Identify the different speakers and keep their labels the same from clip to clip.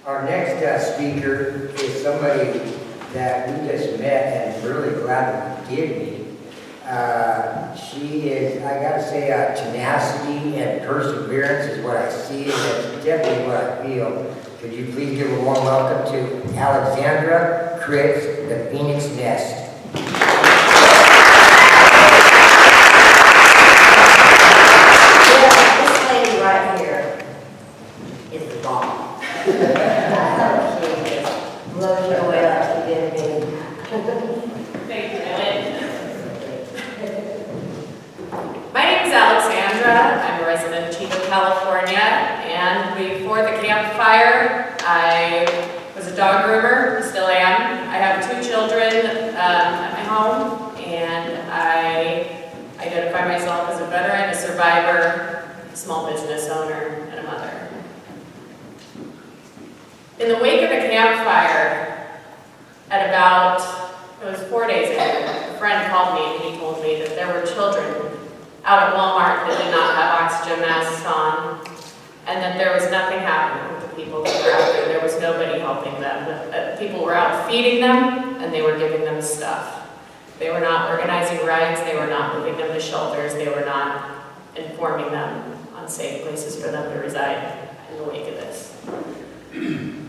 Speaker 1: Our next speaker is somebody that we just met and really glad to did meet. She is, I gotta say, tenacity and perseverance is what I see, and that's definitely what I feel. Could you please give a warm welcome to Alexandra Kriz, the Phoenix Nest.
Speaker 2: Right here is the bomb. She just blows you away like she did me.
Speaker 3: Thank you, Ellen. My name is Alexandra. I'm a resident of Chico, California, and before the campfire, I was a dog groomer, still am. I have 2 children at my home, and I identify myself as a veteran, a survivor, small business owner, and a mother. In the wake of the campfire, at about, it was 4 days ago, a friend called me and he told me that there were children out at Walmart that did not have oxygen masks on, and that there was nothing happening with the people that were out there. There was nobody helping them. People were out feeding them, and they were giving them stuff. They were not organizing rides, they were not moving them to shelters, they were not informing them on safe places for them to reside in the wake of this.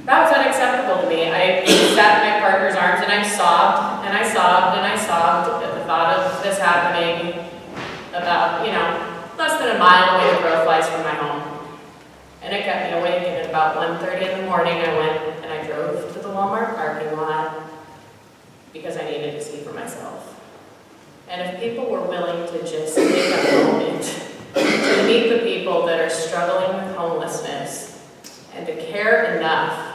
Speaker 3: That was unacceptable to me. I sat in my partner's arms and I sobbed, and I sobbed, and I sobbed at the thought of this happening about, less than a mile away the crow flies from my home. And it kept me awake, and at about 1:30 in the morning I went and I drove to the Walmart parking lot because I needed to see for myself. And if people were willing to just take a moment to meet the people that are struggling with homelessness and to care enough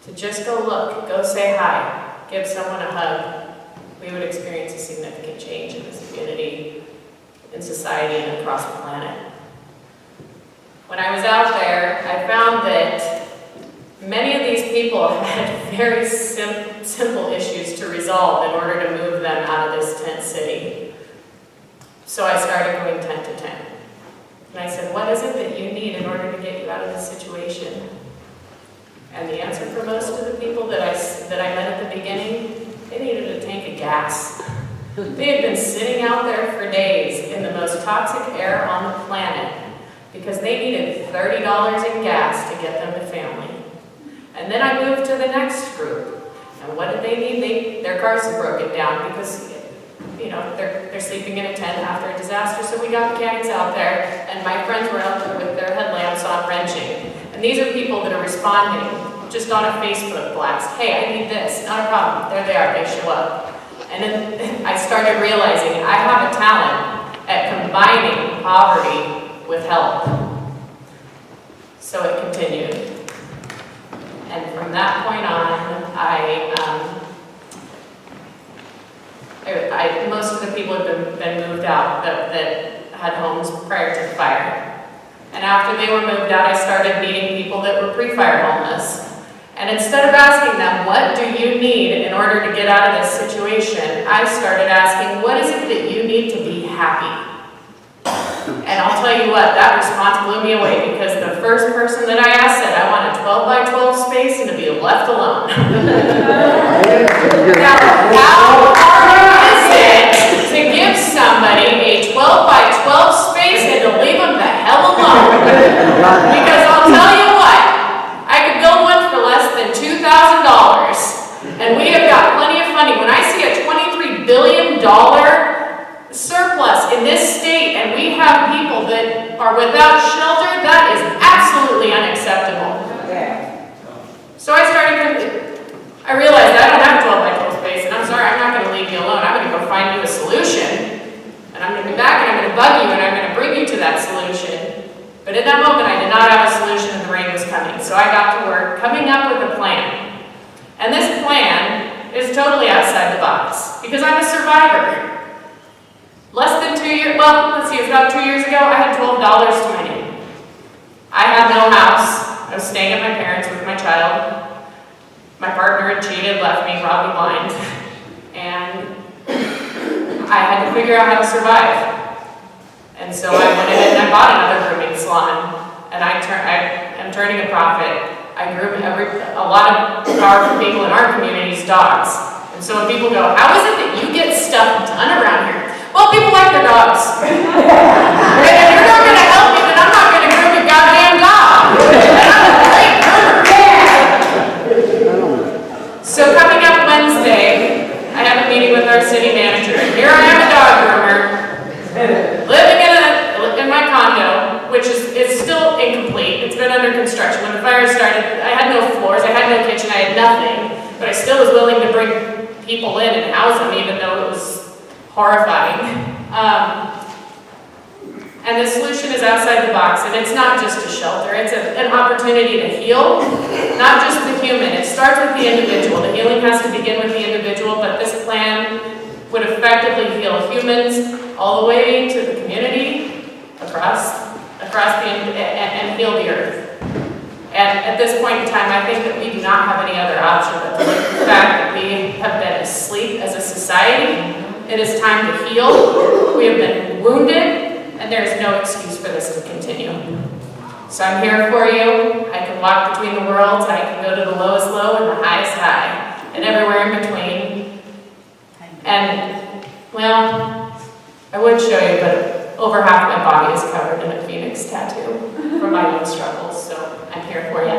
Speaker 3: to just go look, go say hi, give someone a hug, we would experience a significant change in this community, in society, and across the planet. When I was out there, I found that many of these people had very simple issues to resolve in order to move them out of this tent city. So I started going tent to tent. And I said, what is it that you need in order to get you out of this situation? And the answer for most of the people that I met at the beginning, they needed a tank of gas. They had been sitting out there for days in the most toxic air on the planet because they needed $30 in gas to get them to family. And then I moved to the next group. And what did they need? Their cars had broken down because they're sleeping in a tent after a disaster, so we got mechanics out there, and my friends were out there with their headlamps on wrenching. And these are people that are responding just on a Facebook blast. Hey, I need this, not a problem. There they are, they show up. And then I started realizing I have a talent at combining poverty with help. So it continued. And from that point on, most of the people had been moved out that had homes prior to the fire. And after they were moved out, I started meeting people that were pre-fire homeless. And instead of asking them, what do you need in order to get out of this situation, I started asking, what is it that you need to be happy? And I'll tell you what, that response blew me away, because the first person that I asked said, I want a 12 by 12 space and to be left alone. Now, how hard is it to give somebody a 12 by 12 space and to leave them the hell alone? Because I'll tell you what, I could build one for less than $2,000, and we have got plenty of funding. When I see a $23 billion surplus in this state and we have people that are without shelter, that is absolutely unacceptable. So I realized I don't have 12 by 12 space, and I'm sorry, I'm not going to leave you alone. I'm going to go find you a solution, and I'm going to be back and I'm going to bug you and I'm going to bring you to that solution. But in that moment, I did not have a solution and the rain was coming. So I got to work coming up with a plan. And this plan is totally outside the box because I'm a survivor. Less than 2 years, well, let's see, it was about 2 years ago, I had $12 to my name. I had no house. I was staying at my parents' with my child. My partner had cheated, left me, robbed me blind. And I had to figure out how to survive. And so I went ahead and I bought another grooming salon. And I'm turning a profit. I I groom a lot of powerful people in our community's dogs. And so when people go, how is it that you get stuff done around here? Well, people like their dogs. And if you're not going to help me, then I'm not going to groom your goddamn dog. And I'm a great groomer. So coming up Wednesday, I have a meeting with our city manager. And here I am, a dog groomer, living in my condo, which is still incomplete. It's been under construction. When the fire started, I had no floors, I had no kitchen, I had nothing. But I still was willing to bring people in and house them, even though it was horrifying. And the solution is outside the box, and it's not just a shelter, it's an opportunity to heal, not just the human. It starts with the individual. The healing has to begin with the individual, but this plan would effectively heal humans all the way to the community, across and heal the earth. And at this point in time, I think that we do not have any other option but to look at the fact that we have been asleep as a society. It is time to heal. We have been wounded, and there is no excuse for this to continue. So I'm here for you. I can walk between the worlds. I can go to the lowest low and the highest high, and everywhere in between. And, well, I would show you, but over half my body is covered in a phoenix tattoo from my own struggles. So I'm here for you.